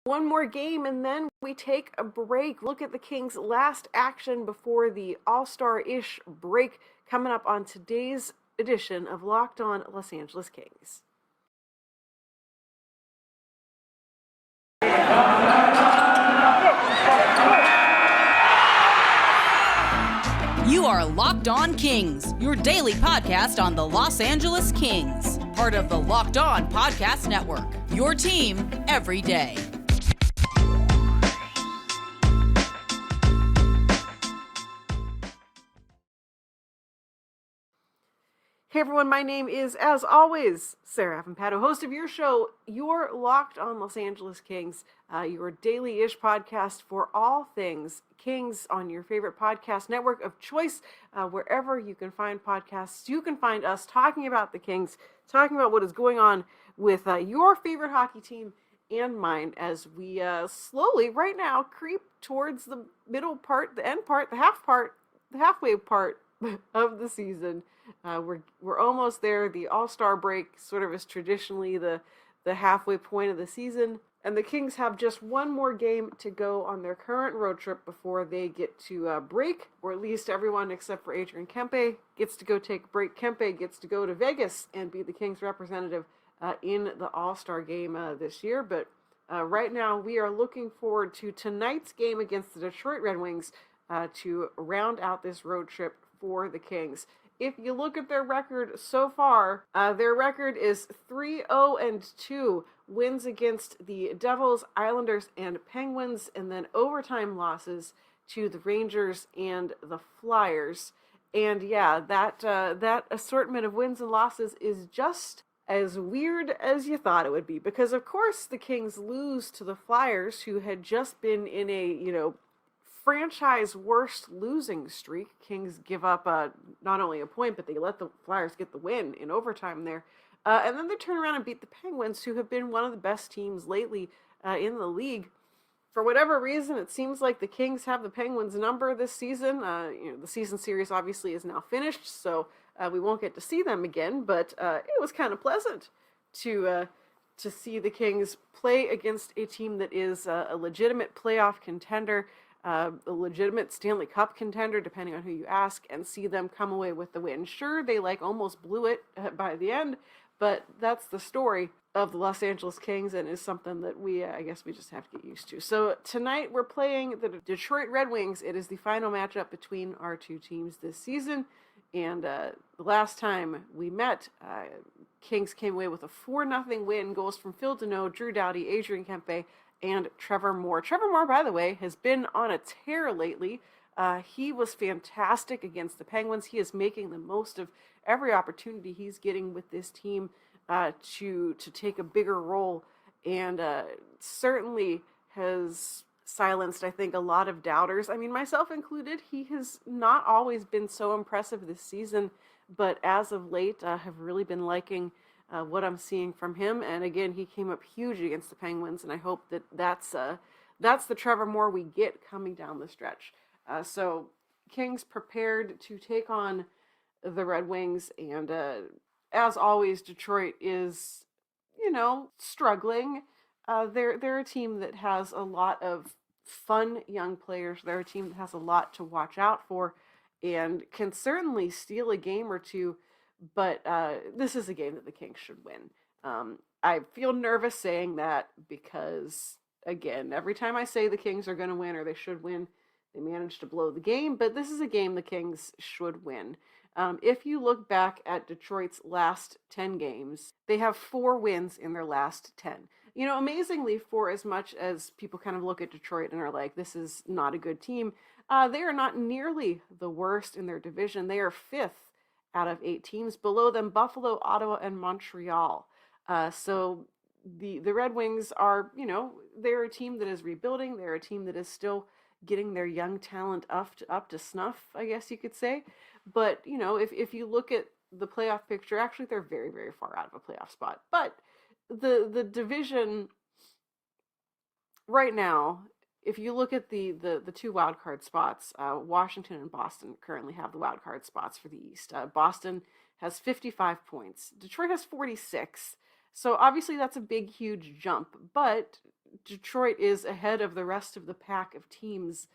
One more game and then we take a break. Look at the Kings' last action before the All-Star-ish break coming up on today's edition of Locked On Los Angeles Kings. You are Locked On Kings, your daily podcast on the Los Angeles Kings. Part of the Locked On Podcast Network, your team every day. Hey everyone, my name is, as always, Sarah Avampato, host of your show, Your Locked On Los Angeles Kings, your daily-ish podcast for all things Kings on your favorite podcast network of choice. Wherever you can find podcasts, you can find us talking about the Kings, talking about what is going on with your favorite hockey team and mine as we slowly, right now, creep towards the middle part, the end part, the halfway part of the season. We're almost there. The All-Star break sort of is traditionally the halfway point of the season, and the Kings have just one more game to go on their current road trip before they get to break, or at least everyone except for Adrian Kempe gets to go take a break. Kempe gets to go to Vegas and be the Kings representative in the All-Star game this year, but right now we are looking forward to tonight's game against the Detroit Red Wings to round out this road trip for the Kings. If you look at their record so far, their record is 3-0-2. Wins against the Devils, Islanders, and Penguins, and then overtime losses to the Rangers and the Flyers. And yeah, that assortment of wins and losses is just as weird as you thought it would be. Because, of course, the Kings lose to the Flyers, who had just been in a, franchise worst losing streak. Kings give up not only a point, but they let the Flyers get the win in overtime there. And then they turn around and beat the Penguins, who have been one of the best teams lately in the league. For whatever reason, it seems like the Kings have the Penguins' number this season. The season series obviously is now finished, so we won't get to see them again. But it was kind of pleasant to see the Kings play against a team that is a legitimate playoff contender, a legitimate Stanley Cup contender, depending on who you ask, and see them come away with the win. Sure, they almost blew it by the end, but that's the story of the Los Angeles Kings and is something that I guess we just have to get used to. So tonight we're playing the Detroit Red Wings. It is the final matchup between our two teams this season, and the last time we met, Kings came away with a 4-0 win. Goals from Phil Deneau, Drew Doughty, Adrian Kempe, and Trevor Moore. Trevor Moore, by the way, has been on a tear lately. He was fantastic against the Penguins. He is making the most of every opportunity he's getting with this team to take a bigger role, and certainly has silenced, I think, a lot of doubters. I mean, myself included. He has not always been so impressive this season, but as of late, have really been liking what I'm seeing from him. And again, he came up huge against the Penguins, and I hope that's the Trevor Moore we get coming down the stretch. So Kings prepared to take on the Red Wings, and as always, Detroit is, struggling. They're a team that has a lot of fun young players. They're a team that has a lot to watch out for and can certainly steal a game or two. But this is a game that the Kings should win. I feel nervous saying that because, again, every time I say the Kings are going to win or they should win, they manage to blow the game. But this is a game the Kings should win. If you look back at Detroit's last 10 games, they have 4 wins in their last 10. Amazingly, for as much as people kind of look at Detroit and are like, this is not a good team, they are not nearly the worst in their division. They are 5th out of 8 teams. Below them, Buffalo, Ottawa, and Montreal. So the Red Wings are, they're a team that is rebuilding. They're a team that is still getting their young talent up to snuff, I guess you could say. But, if you look at the playoff picture, actually they're very, very far out of a playoff spot. But the division right now, if you look at the 2 wild card spots, Washington and Boston currently have the wild card spots for the East. Boston has 55 points. Detroit has 46. So obviously that's a big, huge jump. But Detroit is ahead of the rest of the pack of teams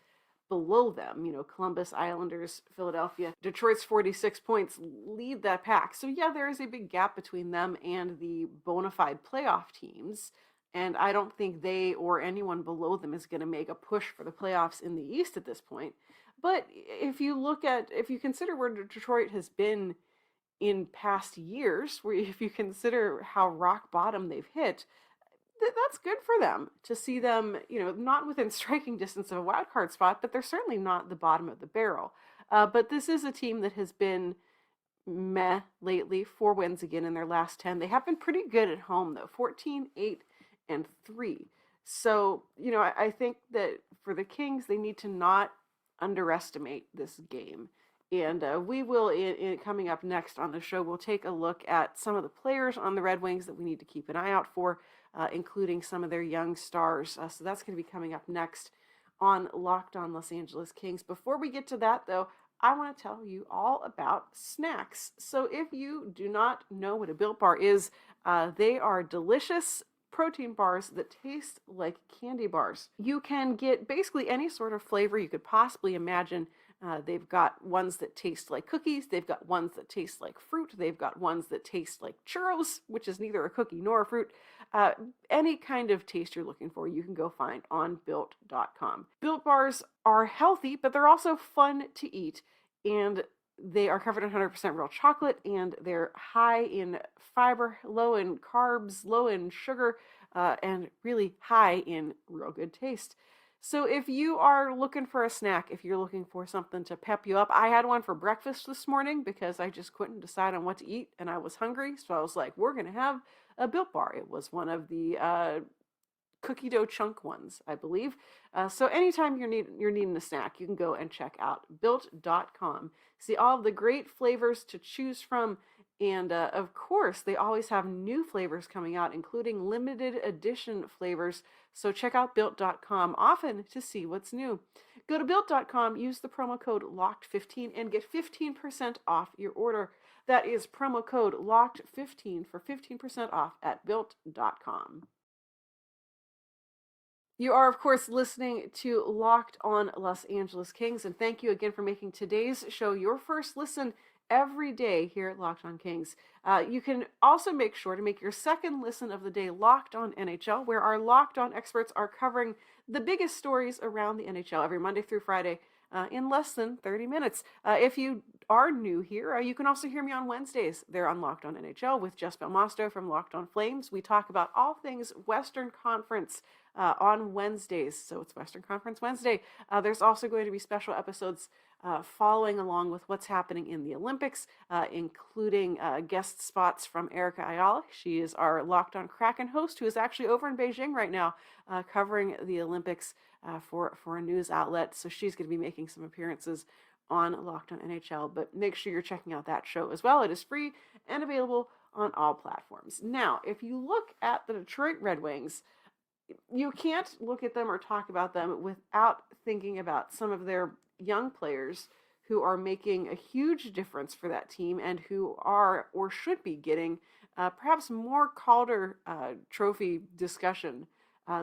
below them. Columbus, Islanders, Philadelphia. Detroit's 46 points lead that pack. So yeah, there is a big gap between them and the bona fide playoff teams. And I don't think they or anyone below them is going to make a push for the playoffs in the East at this point. But if you consider where Detroit has been in past years, if you consider how rock bottom they've hit, that's good for them to see them, not within striking distance of a wild card spot, but they're certainly not the bottom of the barrel. But this is a team that has been meh lately. 4 wins again in their last 10. They have been pretty good at home, though. 14, 8, and 3. So, I think that for the Kings, they need to not underestimate this game. And we will, in coming up next on the show, we'll take a look at some of the players on the Red Wings that we need to keep an eye out for, including some of their young stars. So that's going to be coming up next on Locked On Los Angeles Kings. Before we get to that, though, I want to tell you all about snacks. So if you do not know what a Built Bar is, they are delicious protein bars that taste like candy bars. You can get basically any sort of flavor you could possibly imagine. They've got ones that taste like cookies. They've got ones that taste like fruit. They've got ones that taste like churros, which is neither a cookie nor a fruit. Any kind of taste you're looking for, you can go find on Built.com. Built Bars are healthy, but they're also fun to eat. And they are covered in 100% real chocolate, and they're high in fiber, low in carbs, low in sugar, and really high in real good taste. So if you are looking for a snack, if you're looking for something to pep you up, I had one for breakfast this morning because I just couldn't decide on what to eat and I was hungry. So I was like, we're going to have a Built Bar. It was one of the cookie dough chunk ones, I believe. So anytime you're needing a snack, you can go and check out Built.com. See all of the great flavors to choose from. And of course, they always have new flavors coming out, including limited edition flavors. So check out Built.com often to see what's new. Go to Built.com, use the promo code LOCKED15 and get 15% off your order. That is promo code LOCKED15 for 15% off at Built.com. You are, of course, listening to Locked On Los Angeles Kings, and thank you again for making today's show your first listen every day here at Locked On Kings. You can also make sure to make your second listen of the day Locked On NHL, where our Locked On experts are covering the biggest stories around the NHL every Monday through Friday in less than 30 minutes. If you are new here, you can also hear me on Wednesdays. They're on Locked On NHL with Jess Belmosto from Locked On Flames. We talk about all things Western Conference on Wednesdays. So it's Western Conference Wednesday. There's also going to be special episodes following along with what's happening in the Olympics, including guest spots from Erica Ayala. She is our Locked On Kraken host, who is actually over in Beijing right now covering the Olympics for a news outlet. So she's going to be making some appearances on Locked On NHL, but make sure you're checking out that show as well. It is free and available on all platforms. Now, if you look at the Detroit Red Wings, you can't look at them or talk about them without thinking about some of their young players who are making a huge difference for that team and who are or should be getting perhaps more Calder Trophy discussion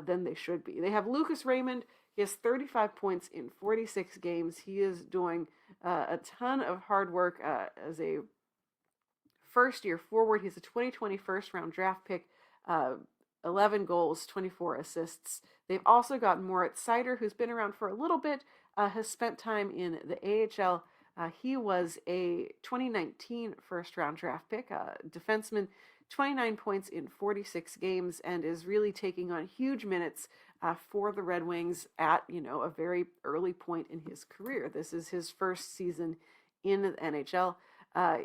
than they should be. They have Lucas Raymond. He has 35 points in 46 games. He is doing a ton of hard work as a first-year forward. He's a 2020 first-round draft pick, 11 goals, 24 assists. They've also got Moritz Cider, who's been around for a little bit, has spent time in the AHL. He was a 2019 first-round draft pick, defenseman, 29 points in 46 games, and is really taking on huge minutes for the Red Wings at, a very early point in his career. This is his first season in the NHL.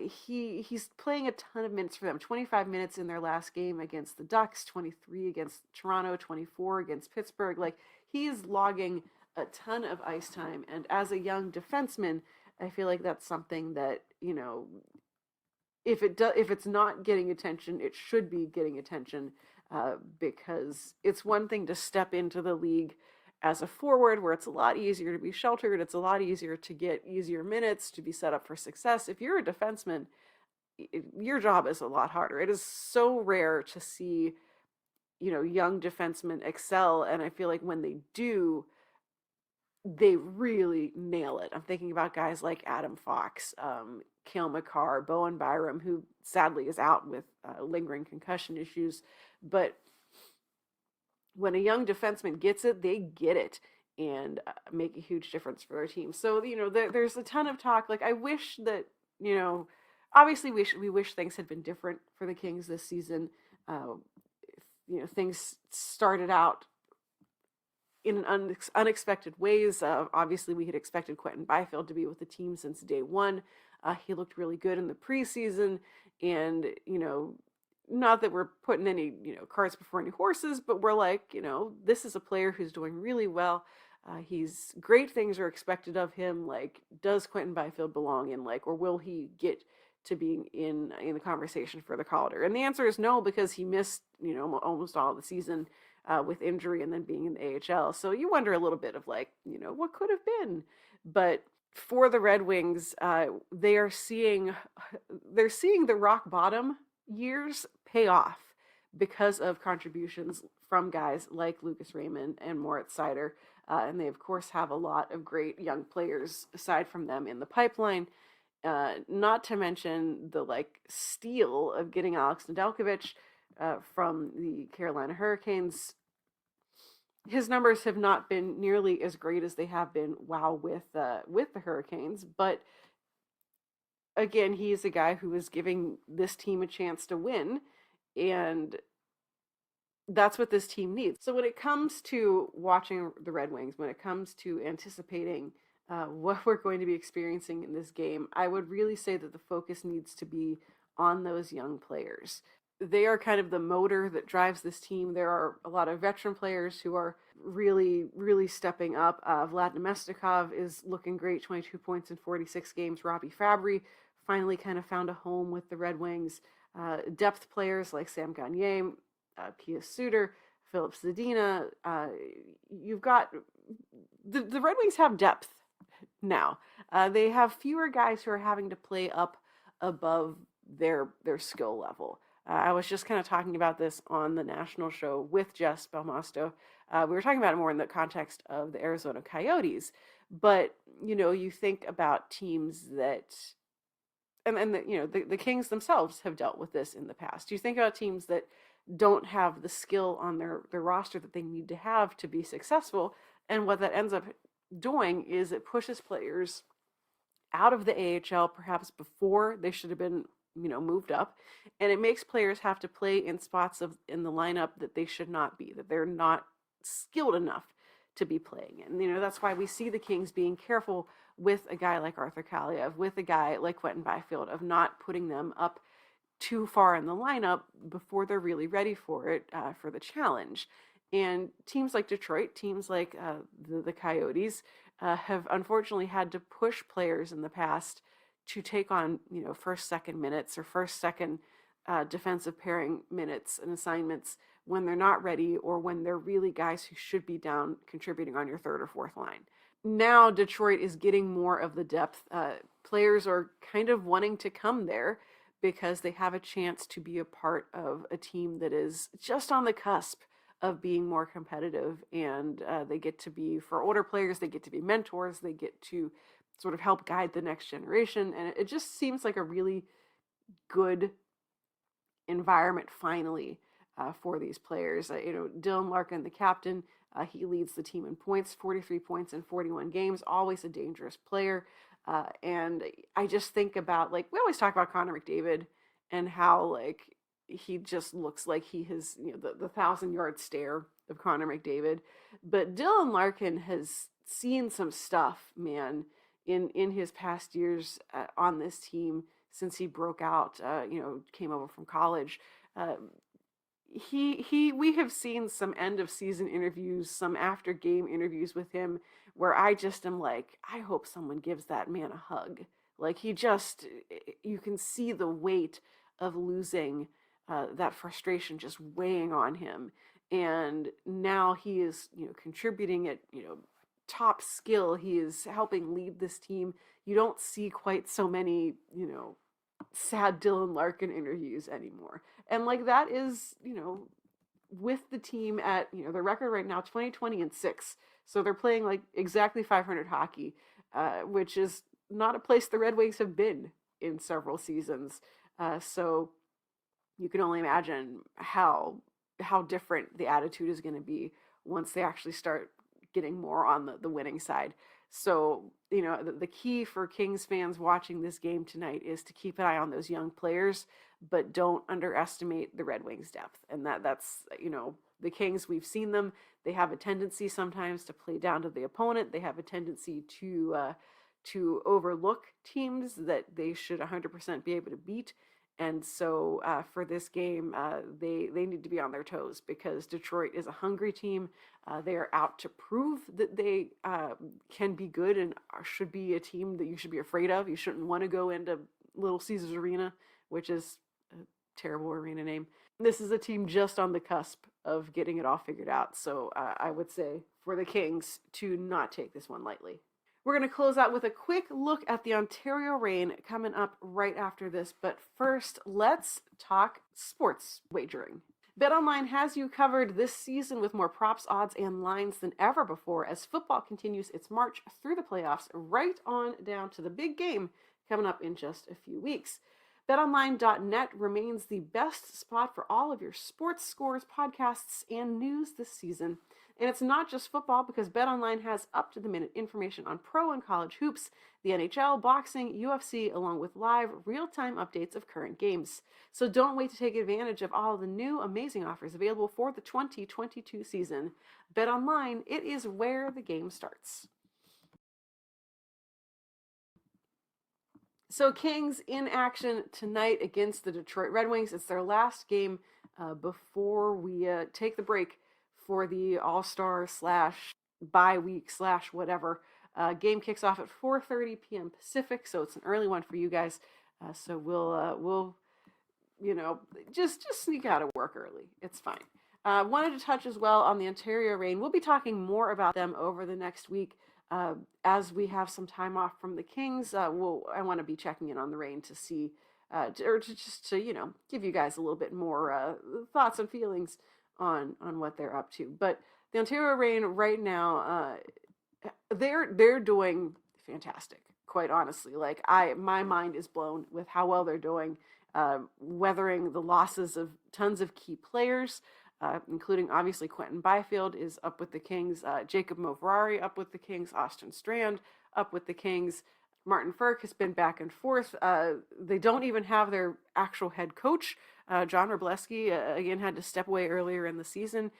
He's playing a ton of minutes for them. 25 minutes in their last game against the Ducks, 23 against Toronto, 24 against Pittsburgh. He's logging a ton of ice time, and as a young defenseman, I feel like that's something that, if it's not getting attention, it should be getting attention, because it's one thing to step into the league as a forward where it's a lot easier to be sheltered, it's a lot easier to get easier minutes, to be set up for success. If you're a defenseman, your job is a lot harder. It is so rare to see, young defensemen excel. And I feel like when they do, they really nail it. I'm thinking about guys like Adam Fox, Cale Makar, Bowen Byram, who sadly is out with lingering concussion issues. But when a young defenseman gets it, they get it and make a huge difference for their team. So, there's a ton of talk. Like, I wish that, obviously we wish things had been different for the Kings this season. Things started out in unexpected ways. Obviously, we had expected Quentin Byfield to be with the team since day one. He looked really good in the preseason, and not that we're putting any carts before any horses, but we're like, this is a player who's doing really well. He's great things are expected of him. Like, does Quentin Byfield belong in, or will he get to being in the conversation for the Calder? And the answer is no, because he missed almost all of the season with injury and then being in the AHL. So you wonder a little bit of what could have been. But for the Red Wings, they're seeing the rock bottom years pay off because of contributions from guys like Lucas Raymond and Moritz Cider. And they, of course, have a lot of great young players aside from them in the pipeline. Not to mention the steal of getting Alex Nedeljkovic from the Carolina Hurricanes. His numbers have not been nearly as great as they have been with the Hurricanes, but again, he's a guy who is giving this team a chance to win, and that's what this team needs. So when it comes to watching the Red Wings, when it comes to anticipating what we're going to be experiencing in this game, I would really say that the focus needs to be on those young players. They are kind of the motor that drives this team. There are a lot of veteran players who are really, really stepping up. Vlad Nemestikov is looking great, 22 points in 46 games. Robbie Fabry finally kind of found a home with the Red Wings. Depth players like Sam Gagner, Pius Suter, Philip Zadina. You've got the Red Wings have depth now. They have fewer guys who are having to play up above their skill level. I was just kind of talking about this on the national show with Jess Belmosto. We were talking about it more in the context of the Arizona Coyotes, but you think about teams that, and the Kings themselves have dealt with this in the past. You think about teams that don't have the skill on their roster that they need to have to be successful, and what that ends up doing is it pushes players out of the AHL perhaps before they should have been moved up, and it makes players have to play in spots in the lineup that they should not be, that they're not skilled enough to be playing in. That's why we see the Kings being careful with a guy like Arthur Kaliyev, with a guy like Quentin Byfield, of not putting them up too far in the lineup before they're really ready for it, for the challenge. And teams like Detroit, teams like the Coyotes, have unfortunately had to push players in the past to take on, first, second minutes or first, second defensive pairing minutes and assignments when they're not ready, or when they're really guys who should be down contributing on your third or fourth line. Now Detroit is getting more of the depth. Players are kind of wanting to come there because they have a chance to be a part of a team that is just on the cusp of being more competitive, and they get to be, for older players, they get to be mentors, they get to sort of help guide the next generation, and it just seems like a really good environment finally for these players. Dylan Larkin, the captain, he leads the team in points, 43 points in 41 games, always a dangerous player. And I just think about, we always talk about Connor McDavid and how, he just looks like he has, the 1,000-yard stare of Connor McDavid. But Dylan Larkin has seen some stuff, man, in his past years on this team since he broke out, came over from college. We have seen some end of season interviews, some after game interviews with him, where I just am like, I hope someone gives that man a hug. You can see the weight of losing, that frustration just weighing on him. And now he is, contributing at, top skill. He is helping lead this team. You don't see quite so many, sad Dylan Larkin interviews anymore. And that is, with the team at, their record right now, 20-20-6. So they're playing like exactly 500 hockey, which is not a place the Red Wings have been in several seasons. So you can only imagine how different the attitude is going to be once they actually start getting more on the winning side. So, the key for Kings fans watching this game tonight is to keep an eye on those young players, but don't underestimate the Red Wings' depth. And that's the Kings, we've seen them. They have a tendency sometimes to play down to the opponent. They have a tendency to overlook teams that they should 100% be able to beat. And so for this game, they need to be on their toes because Detroit is a hungry team. They are out to prove that they can be good and should be a team that you should be afraid of. You shouldn't want to go into Little Caesars Arena, which is a terrible arena name. This is a team just on the cusp of getting it all figured out. So I would say for the Kings to not take this one lightly. We're going to close out with a quick look at the Ontario Reign coming up right after this. But first, let's talk sports wagering. BetOnline has you covered this season with more props, odds, and lines than ever before as football continues its march through the playoffs right on down to the big game coming up in just a few weeks. BetOnline.net remains the best spot for all of your sports scores, podcasts, and news this season. And it's not just football because BetOnline has up-to-the-minute information on pro and college hoops, the NHL, boxing, UFC, along with live, real-time updates of current games. So don't wait to take advantage of all the new, amazing offers available for the 2022 season. BetOnline, it is where the game starts. So Kings in action tonight against the Detroit Red Wings. It's their last game before we take the break for the All-Star / bye week / whatever. Game kicks off at 4:30 p.m. Pacific, so it's an early one for you guys. So we'll just sneak out of work early. It's fine. Wanted to touch as well on the Ontario Reign. We'll be talking more about them over the next week. As we have some time off from the Kings, I want to be checking in on the Reign to see, to give you guys a little bit more thoughts and feelings on what they're up to. But the Ontario Reign right now, they're doing fantastic. Quite honestly, my mind is blown with how well they're doing, weathering the losses of tons of key players. Including obviously Quentin Byfield is up with the Kings, Jacob Moverari up with the Kings, Austin Strand up with the Kings, Martin Ferk has been back and forth. They don't even have their actual head coach. John Wroblewski, again, had to step away earlier in the season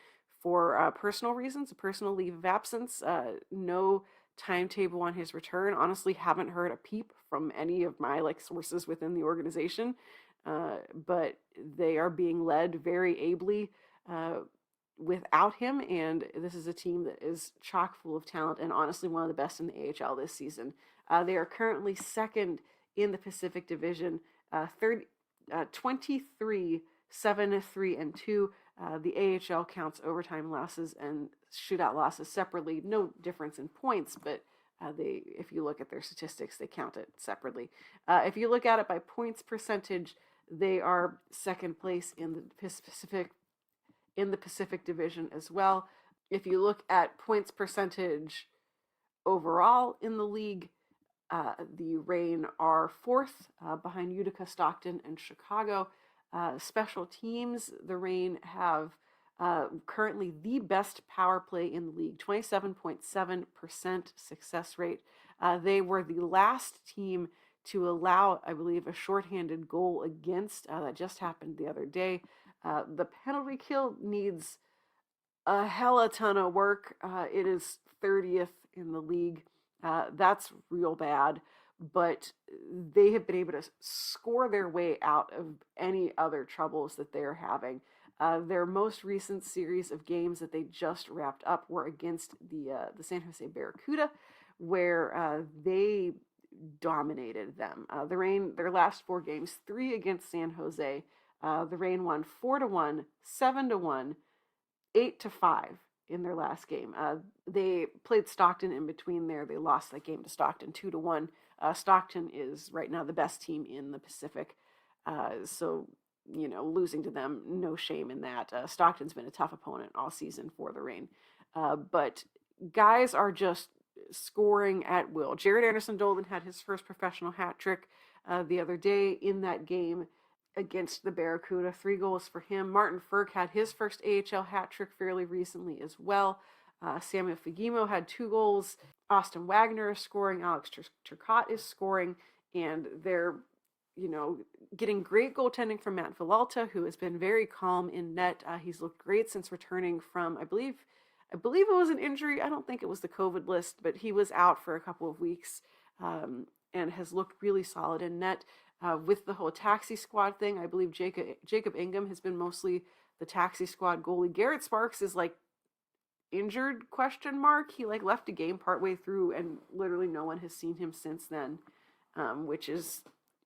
for personal reasons, a personal leave of absence. No timetable on his return. Honestly, haven't heard a peep from any of my sources within the organization, but they are being led very ably without him, and this is a team that is chock full of talent and honestly one of the best in the AHL this season. They are currently second in the Pacific Division, 23-7-3-2. The AHL counts overtime losses and shootout losses separately. No difference in points, but if you look at their statistics, they count it separately. If you look at it by points percentage, they are second place in the Pacific Division as well. If you look at points percentage overall in the league, the Reign are fourth behind Utica, Stockton, and Chicago. Special teams, the Reign have currently the best power play in the league, 27.7% success rate. They were the last team to allow, I believe, a shorthanded goal against. That just happened the other day. The penalty kill needs a hella ton of work. It is 30th in the league. That's real bad, but they have been able to score their way out of any other troubles that they're having. Their most recent series of games that they just wrapped up were against the San Jose Barracuda, where they dominated them. The Reign, their last 4 games, 3 against San Jose. The Reign won 4-1, 7-1, 8-5 in their last game. They played Stockton in between there. They lost that game to Stockton 2-1. Stockton is right now the best team in the Pacific. So losing to them, no shame in that. Stockton's been a tough opponent all season for the Reign. But guys are just scoring at will. Jared Anderson-Dolan had his first professional hat trick the other day in that game against the Barracuda. 3 goals for him. Martin Ferk had his first AHL hat trick fairly recently as well. Samuel Fagimo had 2 goals. Austin Wagner is scoring. Alex Turcotte is scoring. And they're, getting great goaltending from Matt Villalta, who has been very calm in net. He's looked great since returning from, I believe it was an injury. I don't think it was the COVID list, but he was out for a couple of weeks and has looked really solid in net. With the whole taxi squad thing, I believe Jacob Ingham has been mostly the taxi squad goalie. Garrett Sparks is injured ? He left a game partway through, and literally no one has seen him since then, which is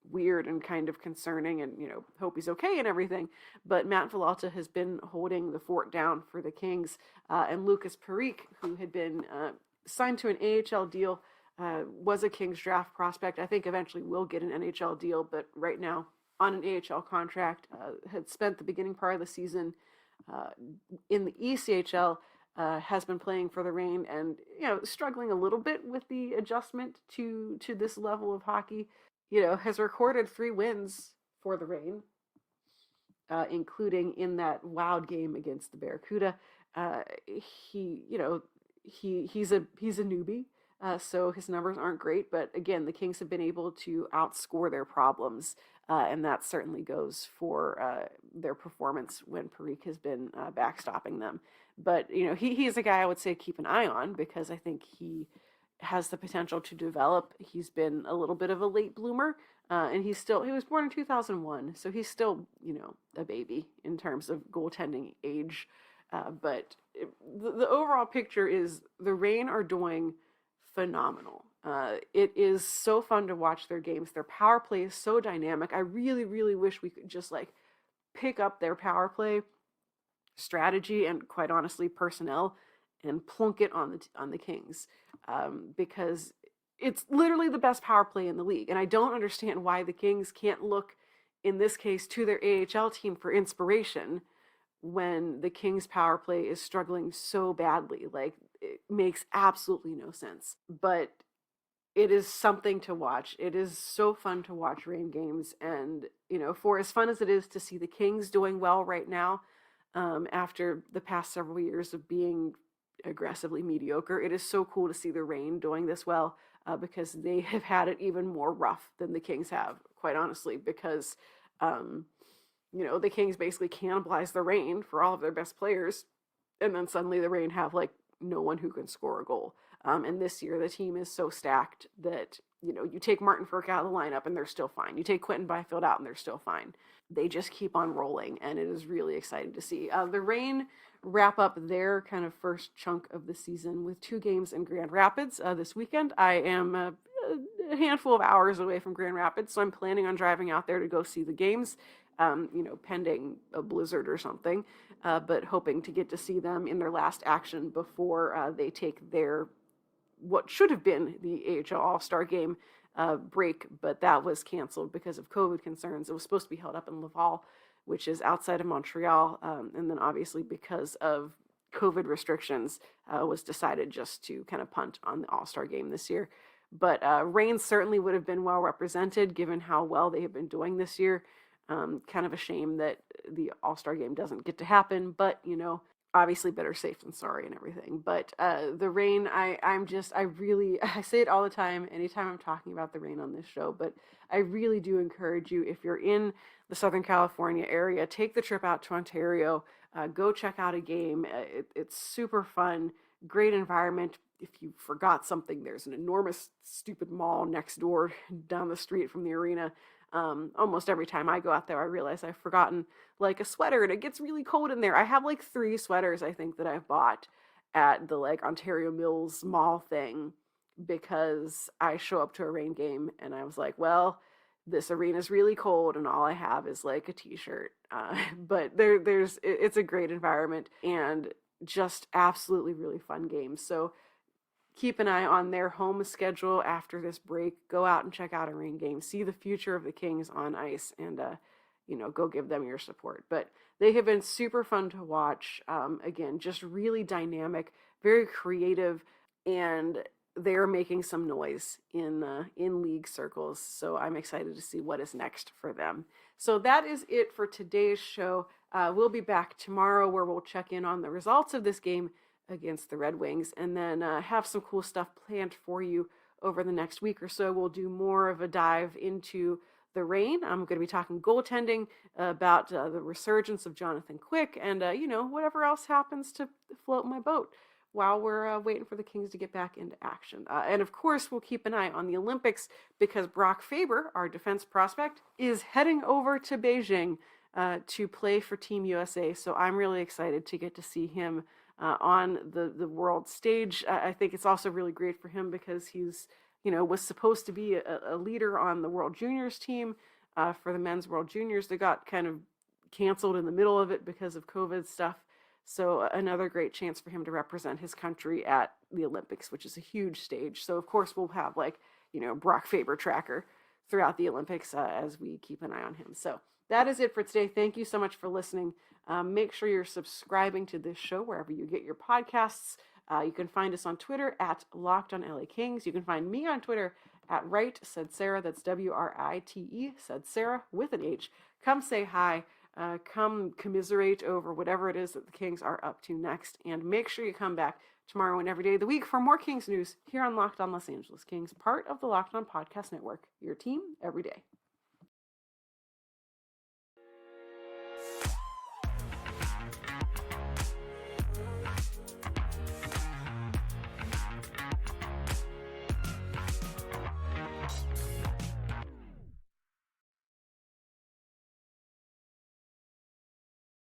weird and kind of concerning, and hope he's okay and everything. But Matt Villalta has been holding the fort down for the Kings, and Lucas Perique, who had been signed to an AHL deal, was a Kings draft prospect. I think eventually will get an NHL deal, but right now on an AHL contract. Had spent the beginning part of the season in the ECHL. Has been playing for the Reign, and struggling a little bit with the adjustment to this level of hockey. Has recorded 3 wins for the Reign, including in that wild game against the Barracuda. He's a newbie, so his numbers aren't great. But again, the Kings have been able to outscore their problems, and that certainly goes for their performance when Perique has been backstopping them. But he's a guy I would say keep an eye on, because I think he has the potential to develop. He's been a little bit of a late bloomer, and he was born in 2001, so he's still a baby in terms of goaltending age. But the overall picture is the Reign are doing phenomenal. It is so fun to watch their games. Their power play is so dynamic. I really, really wish we could just pick up their power play strategy and, quite honestly, personnel, and plunk it on the Kings, because it's literally the best power play in the league. And I don't understand why the Kings can't look, in this case, to their AHL team for inspiration when the Kings power play is struggling so badly. It makes absolutely no sense. But it is something to watch. It is so fun to watch Reign games. And, for as fun as it is to see the Kings doing well right now, after the past several years of being aggressively mediocre, it is so cool to see the Reign doing this well, because they have had it even more rough than the Kings have, quite honestly, because the Kings basically cannibalize the Reign for all of their best players, and then suddenly the Reign have no one who can score a goal. And this year the team is so stacked that you take Martin Ferk out of the lineup and they're still fine. You take Quentin Byfield out and they're still fine. They just keep on rolling, and it is really exciting to see. The Reign wrap up their kind of first chunk of the season with 2 games in Grand Rapids this weekend. I am a handful of hours away from Grand Rapids, so I'm planning on driving out there to go see the games, pending a blizzard or something, but hoping to get to see them in their last action before they take their, what should have been the AHL All-Star game break, but that was canceled because of COVID concerns. It was supposed to be held up in Laval, which is outside of Montreal, and then obviously because of COVID restrictions, was decided just to kind of punt on the All-Star game this year. But Reign certainly would have been well represented given how well they have been doing this year. Kind of a shame that the All-Star game doesn't get to happen, but obviously better safe than sorry and everything. But the Reign, I say it all the time, anytime I'm talking about the Reign on this show, but I really do encourage you, if you're in the Southern California area, take the trip out to Ontario, go check out a game. It's super fun, great environment. If you forgot something, there's an enormous stupid mall next door down the street from the arena. Almost every time I go out there, I realize I've forgotten a sweater, and it gets really cold in there. I have 3 sweaters, I think, that I've bought at the Ontario Mills Mall thing, because I show up to a Reign game and I was like, well, this arena's really cold and all I have is a t-shirt. But it's a great environment and just absolutely really fun games. So keep an eye on their home schedule after this break. Go out and check out a Reign game. See the future of the Kings on ice. And go give them your support. But they have been super fun to watch. Again, just really dynamic, very creative, and they're making some noise in league circles. So I'm excited to see what is next for them. So that is it for today's show. We'll be back tomorrow where we'll check in on the results of this game against the Red Wings, and then have some cool stuff planned for you over the next week or so. We'll do more of a dive into the Reign. I'm going to be talking goaltending, about the resurgence of Jonathan Quick, and whatever else happens to float my boat while we're waiting for the Kings to get back into action. And of course, we'll keep an eye on the Olympics, because Brock Faber, our defense prospect, is heading over to Beijing to play for Team USA. So I'm really excited to get to see him on the world stage. I think it's also really great for him because he's, was supposed to be a leader on the World Juniors team for the men's World Juniors. They got kind of canceled in the middle of it because of COVID stuff. So another great chance for him to represent his country at the Olympics, which is a huge stage. So of course we'll have Brock Faber tracker throughout the Olympics as we keep an eye on him. So that is it for today. Thank you so much for listening. Make sure you're subscribing to this show wherever you get your podcasts. You can find us on Twitter at Locked on LA Kings. You can find me on Twitter at Right Said Sarah. That's WRITE Said Sarah with an H. Come say hi. Come commiserate over whatever it is that the Kings are up to next. And make sure you come back tomorrow and every day of the week for more Kings news here on Locked on Los Angeles Kings, part of the Locked on Podcast Network, your team every day.